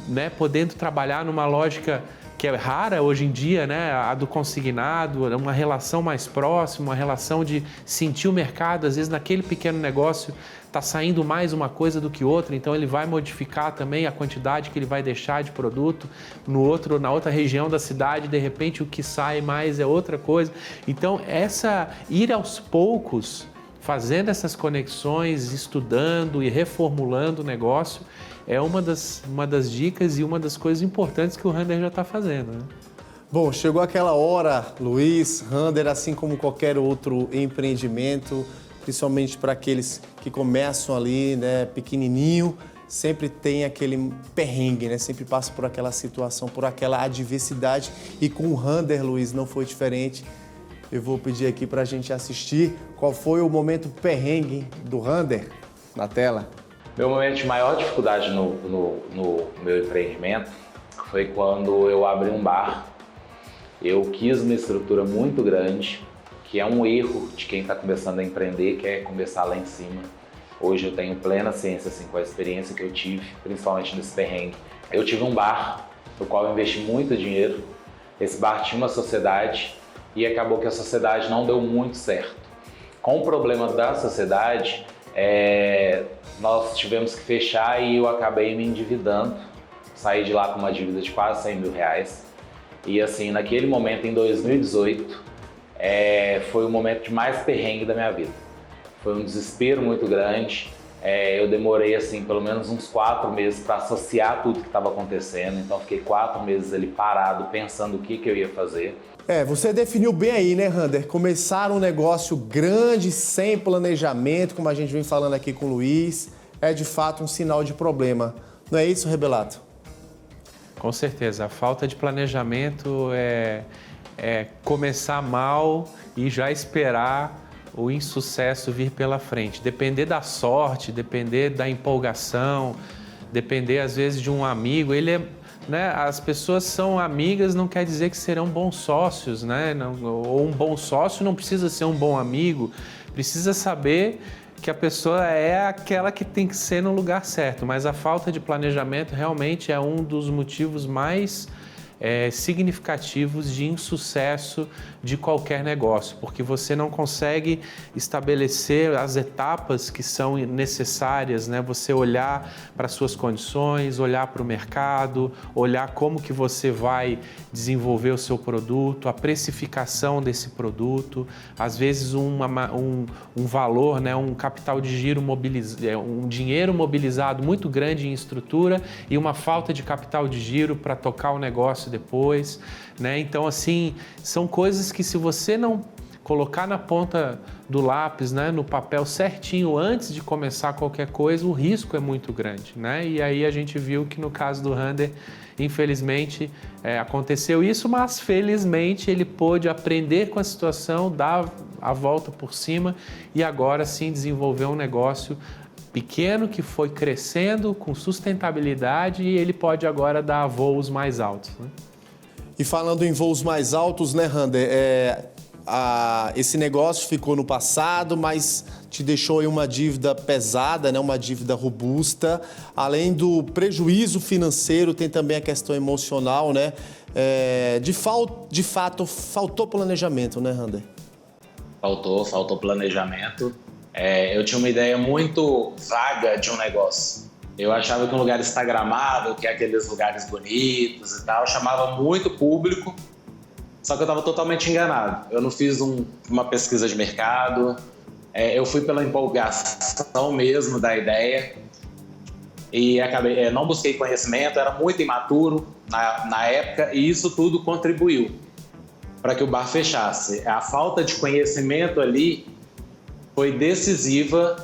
né, podendo trabalhar numa lógica que é rara hoje em dia, né, a do consignado, uma relação mais próxima, uma relação de sentir o mercado, às vezes naquele pequeno negócio está saindo mais uma coisa do que outra, então ele vai modificar também a quantidade que ele vai deixar de produto na outra região da cidade, de repente o que sai mais é outra coisa. Então ir aos poucos, fazendo essas conexões, estudando e reformulando o negócio, é uma das dicas e uma das coisas importantes que o Rander já está fazendo, né? Bom, chegou aquela hora, Luiz, Rander, assim como qualquer outro empreendimento, principalmente para aqueles que começam ali, né, pequenininho, sempre tem aquele perrengue, né? Sempre passa por aquela situação, por aquela adversidade, e com o Rander, Luiz, não foi diferente. Eu vou pedir aqui para a gente assistir qual foi o momento perrengue do Rander na tela. Meu momento de maior dificuldade no meu empreendimento foi quando eu abri um bar. Eu quis uma estrutura muito grande, que é um erro de quem está começando a empreender, que é começar lá em cima. Hoje eu tenho plena ciência, assim, com a experiência que eu tive, principalmente nesse perrengue. Eu tive um bar, no qual eu investi muito dinheiro. Esse bar tinha uma sociedade e acabou que a sociedade não deu muito certo. Com o problema da sociedade, nós tivemos que fechar e eu acabei me endividando. Saí de lá com uma dívida de quase 100 mil reais. E assim, naquele momento, em 2018, foi o momento de mais perrengue da minha vida. Foi um desespero muito grande. Eu demorei, assim, pelo menos uns 4 meses para associar tudo que estava acontecendo. Então, fiquei 4 meses ali parado, pensando o que eu ia fazer. Você definiu bem aí, né, Rander? Começar um negócio grande, sem planejamento, como a gente vem falando aqui com o Luiz, é de fato um sinal de problema. Não é isso, Rebelato? Com certeza, a falta de planejamento é começar mal e já esperar o insucesso vir pela frente. Depender da sorte, depender da empolgação, depender às vezes de um amigo. As pessoas são amigas, não quer dizer que serão bons sócios, né? Ou um bom sócio não precisa ser um bom amigo, precisa saber que a pessoa é aquela que tem que ser no lugar certo, mas a falta de planejamento realmente é um dos motivos mais significativos de insucesso de qualquer negócio, porque você não consegue estabelecer as etapas que são necessárias, né? Você olhar para as suas condições, olhar para o mercado, olhar como que você vai desenvolver o seu produto, a precificação desse produto, às vezes um valor, né? Um capital de giro um dinheiro mobilizado muito grande em estrutura e uma falta de capital de giro para tocar o negócio depois, né? Então, assim, são coisas que se você não colocar na ponta do lápis, né, no papel certinho antes de começar qualquer coisa, o risco é muito grande, né? E aí a gente viu que no caso do Rander, infelizmente, aconteceu isso, mas felizmente ele pôde aprender com a situação, dar a volta por cima e agora sim desenvolver um negócio pequeno que foi crescendo com sustentabilidade e ele pode agora dar voos mais altos, né? E falando em voos mais altos, né, Rander, esse negócio ficou no passado, mas te deixou aí uma dívida pesada, né, uma dívida robusta. Além do prejuízo financeiro, tem também a questão emocional, né? De fato, faltou planejamento, né, Rander? Faltou planejamento. Eu tinha uma ideia muito vaga de um negócio. Eu achava que um lugar instagramável, que é aqueles lugares bonitos e tal, chamava muito público, só que eu estava totalmente enganado. Eu não fiz uma pesquisa de mercado, eu fui pela empolgação mesmo da ideia e não busquei conhecimento, era muito imaturo na época e isso tudo contribuiu para que o bar fechasse. A falta de conhecimento ali foi decisiva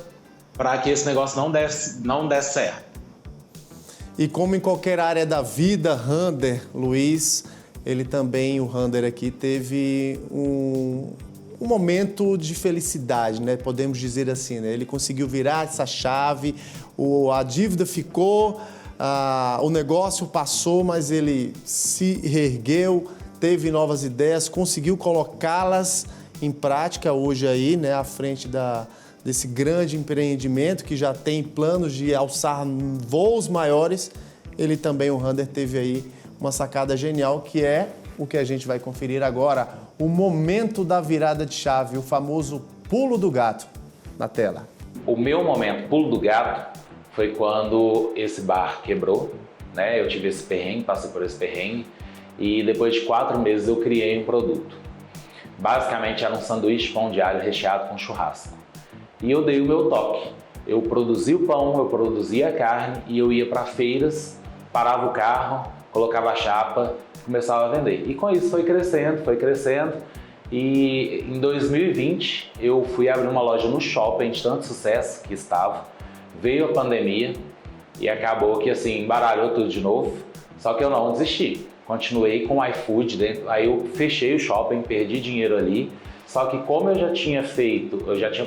para que esse negócio não desse certo. E como em qualquer área da vida, Rander, Luiz, o Rander aqui teve um momento de felicidade, né? Podemos dizer assim, né? Ele conseguiu virar essa chave, a dívida ficou, o negócio passou, mas ele se reergueu, teve novas ideias, conseguiu colocá-las em prática hoje aí, né? À frente desse grande empreendimento que já tem planos de alçar voos maiores. Ele também, o Rander, teve aí uma sacada genial, que é o que a gente vai conferir agora, o momento da virada de chave, o famoso pulo do gato, na tela. O meu momento pulo do gato foi quando esse bar quebrou, né? Eu tive esse perrengue, passei por esse perrengue, e depois de 4 meses eu criei um produto. Basicamente era um sanduíche de pão de alho recheado com churrasco. E eu dei o meu toque. Eu produzia o pão, eu produzia a carne e eu ia para feiras, parava o carro, colocava a chapa, começava a vender. E com isso foi crescendo. E em 2020 eu fui abrir uma loja no shopping de tanto sucesso que estava. Veio a pandemia e acabou que assim embaralhou tudo de novo. Só que eu não desisti. Continuei com o iFood dentro. Aí eu fechei o shopping, perdi dinheiro ali. Só que como eu já tinha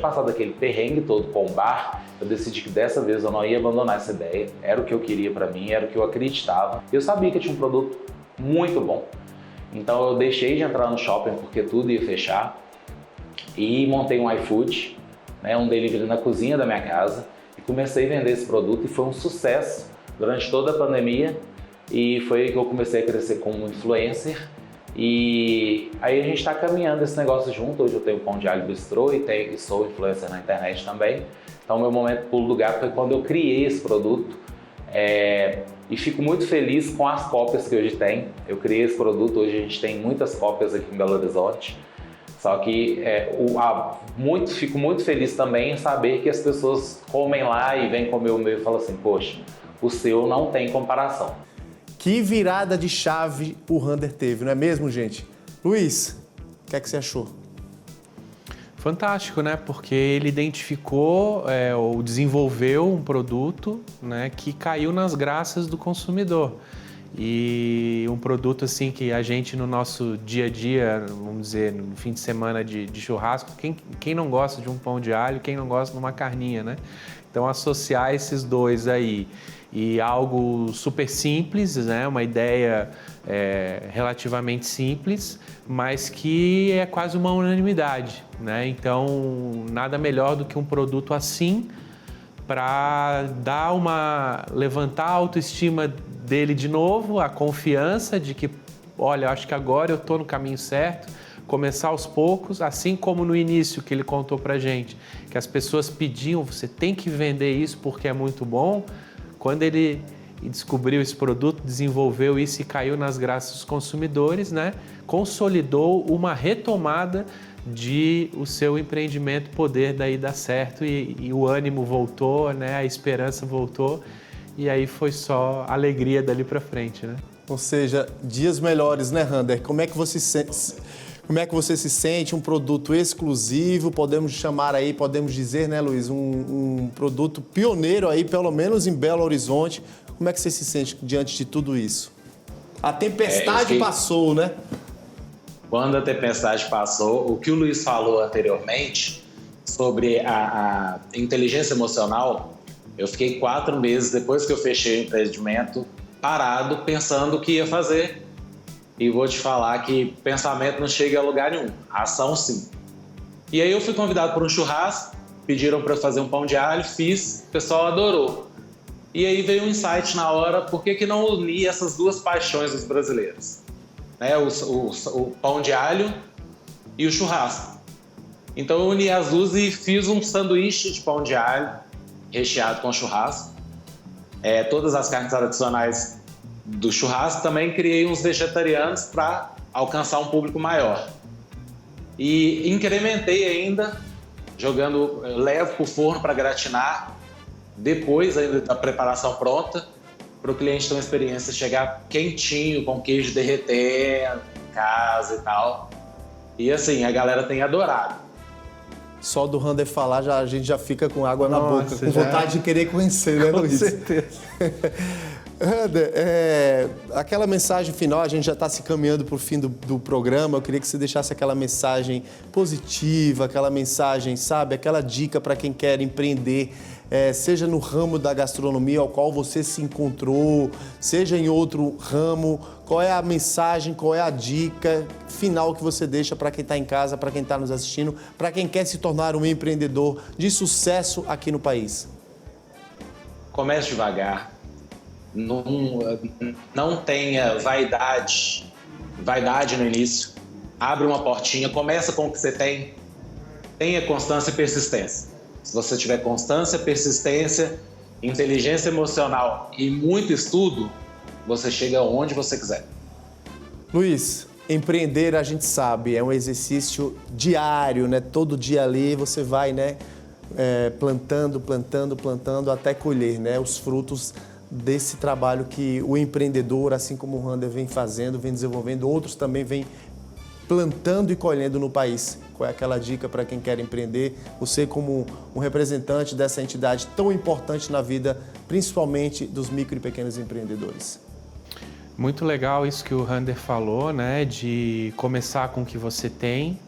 passado aquele perrengue todo com o bar, eu decidi que dessa vez eu não ia abandonar essa ideia. Era o que eu queria para mim, era o que eu acreditava. Eu sabia que eu tinha um produto muito bom. Então eu deixei de entrar no shopping porque tudo ia fechar e montei um iFood, né, um delivery na cozinha da minha casa e comecei a vender esse produto e foi um sucesso durante toda a pandemia e foi aí que eu comecei a crescer como influencer. E aí a gente está caminhando esse negócio junto. Hoje eu tenho o Pão de Alho Bistrô e sou influencer na internet também. Então meu momento pulo do gato foi quando eu criei esse produto e fico muito feliz com as cópias que hoje tem. Eu criei esse produto, hoje a gente tem muitas cópias aqui em Belo Horizonte. Só que fico muito feliz também em saber que as pessoas comem lá e vêm comer o meu e falam assim, poxa, o seu não tem comparação. Que virada de chave o Rander teve, não é mesmo, gente? Luiz, o que é que você achou? Fantástico, né? Porque ele identificou ou desenvolveu um produto, né, que caiu nas graças do consumidor. e um produto assim que a gente no nosso dia a dia, vamos dizer, no fim de semana de churrasco, quem não gosta de um pão de alho, quem não gosta de uma carninha, né? Então associar esses dois aí e algo super simples, né? Uma ideia relativamente simples, mas que é quase uma unanimidade, né? Então nada melhor do que um produto assim para levantar a autoestima dele de novo, a confiança de que, olha, acho que agora eu estou no caminho certo, começar aos poucos, assim como no início que ele contou pra gente, que as pessoas pediam, você tem que vender isso porque é muito bom. Quando ele descobriu esse produto, desenvolveu isso e caiu nas graças dos consumidores, né? Consolidou uma retomada de o seu empreendimento poder daí dar certo e o ânimo voltou, né? A esperança voltou e aí foi só alegria dali para frente, né? Ou seja, dias melhores, né, Rander? Como é que você se sente? Um produto exclusivo, podemos chamar aí, podemos dizer, né, Luiz, um produto pioneiro aí, pelo menos em Belo Horizonte. Como é que você se sente diante de tudo isso? A tempestade passou, né? Quando a tempestade passou, o que o Luiz falou anteriormente sobre a inteligência emocional, eu fiquei 4 meses depois que eu fechei o empreendimento parado, pensando o que ia fazer. E vou te falar que pensamento não chega a lugar nenhum, ação sim. E aí eu fui convidado para um churrasco, pediram para eu fazer um pão de alho, fiz, o pessoal adorou. E aí veio um insight na hora, por que não unir essas duas paixões dos brasileiros? Né? O pão de alho e o churrasco. Então eu uni as duas e fiz um sanduíche de pão de alho recheado com churrasco. Todas as carnes tradicionais do churrasco, também criei uns vegetarianos para alcançar um público maior. E incrementei ainda, levo para o forno para gratinar, depois ainda da preparação pronta, para o cliente ter uma experiência, chegar quentinho, com queijo derretendo, em casa e tal. E assim, a galera tem adorado. Só do Rander falar, a gente já fica com água na boca, com vontade de querer conhecer, né, Luiz? Com certeza. Rander, aquela mensagem final, a gente já está se caminhando para o fim do programa, eu queria que você deixasse aquela mensagem positiva, aquela mensagem, sabe, aquela dica para quem quer empreender, seja no ramo da gastronomia ao qual você se encontrou, seja em outro ramo. Qual é a mensagem, qual é a dica final que você deixa para quem está em casa, para quem está nos assistindo, para quem quer se tornar um empreendedor de sucesso aqui no país? Comece devagar. Não tenha vaidade no início. Abre uma portinha, começa com o que você tem. Tenha constância e persistência. Se você tiver constância, persistência, inteligência emocional e muito estudo, você chega onde você quiser. Luiz, empreender, a gente sabe, é um exercício diário, né? Todo dia ali você vai, né, plantando até colher, né, os frutos desse trabalho que o empreendedor, assim como o Rander, vem fazendo, vem desenvolvendo, outros também vêm plantando e colhendo no país. Qual é aquela dica para quem quer empreender? Você, como um representante dessa entidade tão importante na vida, principalmente dos micro e pequenos empreendedores. Muito legal isso que o Rander falou, né? De começar com o que você tem.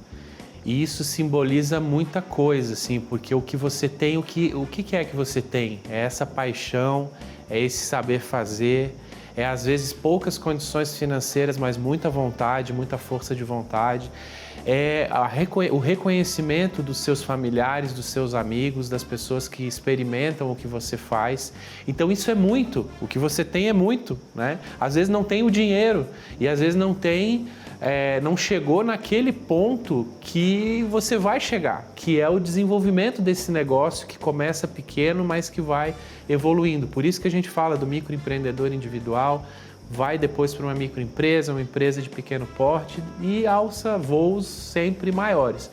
E isso simboliza muita coisa, assim, porque o que você tem, o que é que você tem? É essa paixão, é esse saber fazer, é às vezes poucas condições financeiras, mas muita vontade, muita força de vontade. É o reconhecimento dos seus familiares, dos seus amigos, das pessoas que experimentam o que você faz. Então isso é muito, o que você tem é muito, né? Às vezes não tem o dinheiro e às vezes não chegou naquele ponto que você vai chegar, que é o desenvolvimento desse negócio que começa pequeno, mas que vai evoluindo. Por isso que a gente fala do microempreendedor individual, vai depois para uma microempresa, uma empresa de pequeno porte e alça voos sempre maiores.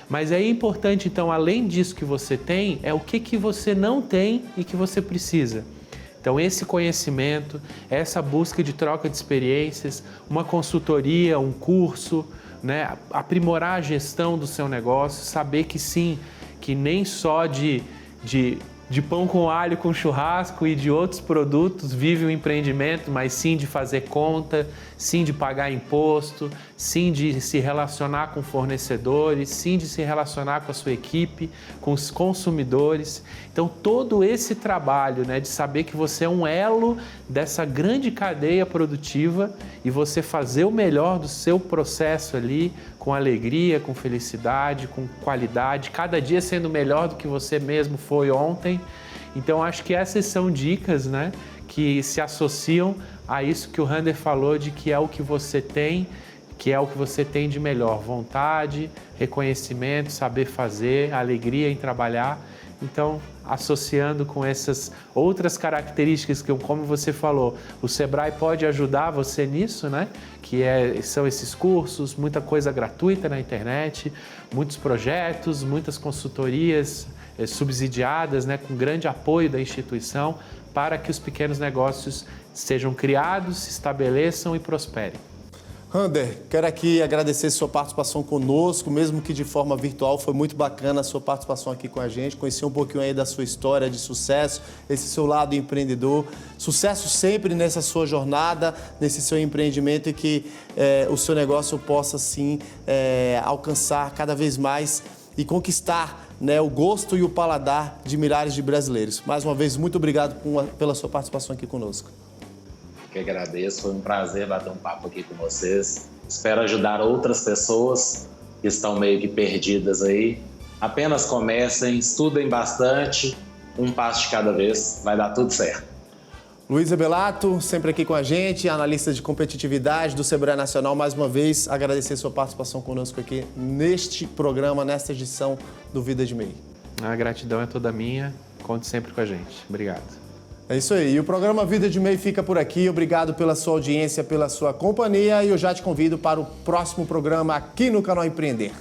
Mas é importante, então, além disso que você tem, é o que você não tem e que você precisa. Então, esse conhecimento, essa busca de troca de experiências, uma consultoria, um curso, né? Aprimorar a gestão do seu negócio, saber que sim, que nem só de de pão com alho, com churrasco e de outros produtos vive o empreendimento, mas sim de fazer conta, sim de pagar imposto, sim de se relacionar com fornecedores, sim de se relacionar com a sua equipe, com os consumidores. Então todo esse trabalho, né, de saber que você é um elo dessa grande cadeia produtiva e você fazer o melhor do seu processo ali, com alegria, com felicidade, com qualidade, cada dia sendo melhor do que você mesmo foi ontem. Então acho que essas são dicas, né, que se associam a isso que o Rander falou, de que é o que você tem, que é o que você tem de melhor: vontade, reconhecimento, saber fazer, alegria em trabalhar. Então, associando com essas outras características que, como você falou, o Sebrae pode ajudar você nisso, né? São esses cursos, muita coisa gratuita na internet, muitos projetos, muitas consultorias subsidiadas, né? Com grande apoio da instituição para que os pequenos negócios sejam criados, se estabeleçam e prosperem. Rander, quero aqui agradecer sua participação conosco, mesmo que de forma virtual. Foi muito bacana a sua participação aqui com a gente, conhecer um pouquinho aí da sua história de sucesso, esse seu lado empreendedor. Sucesso sempre nessa sua jornada, nesse seu empreendimento, e que o seu negócio possa, sim, alcançar cada vez mais e conquistar, né, o gosto e o paladar de milhares de brasileiros. Mais uma vez, muito obrigado pela sua participação aqui conosco. Que agradeço, foi um prazer bater um papo aqui com vocês. Espero ajudar outras pessoas que estão meio que perdidas aí. Apenas comecem, estudem bastante, um passo de cada vez, vai dar tudo certo. Luiz Rebelato, sempre aqui com a gente, analista de competitividade do Sebrae Nacional. Mais uma vez, agradecer sua participação conosco aqui neste programa, nesta edição do Vida de MEI. A gratidão é toda minha, conte sempre com a gente. Obrigado. É isso aí. E o programa Vida de MEI fica por aqui. Obrigado pela sua audiência, pela sua companhia. E eu já te convido para o próximo programa aqui no canal Empreender.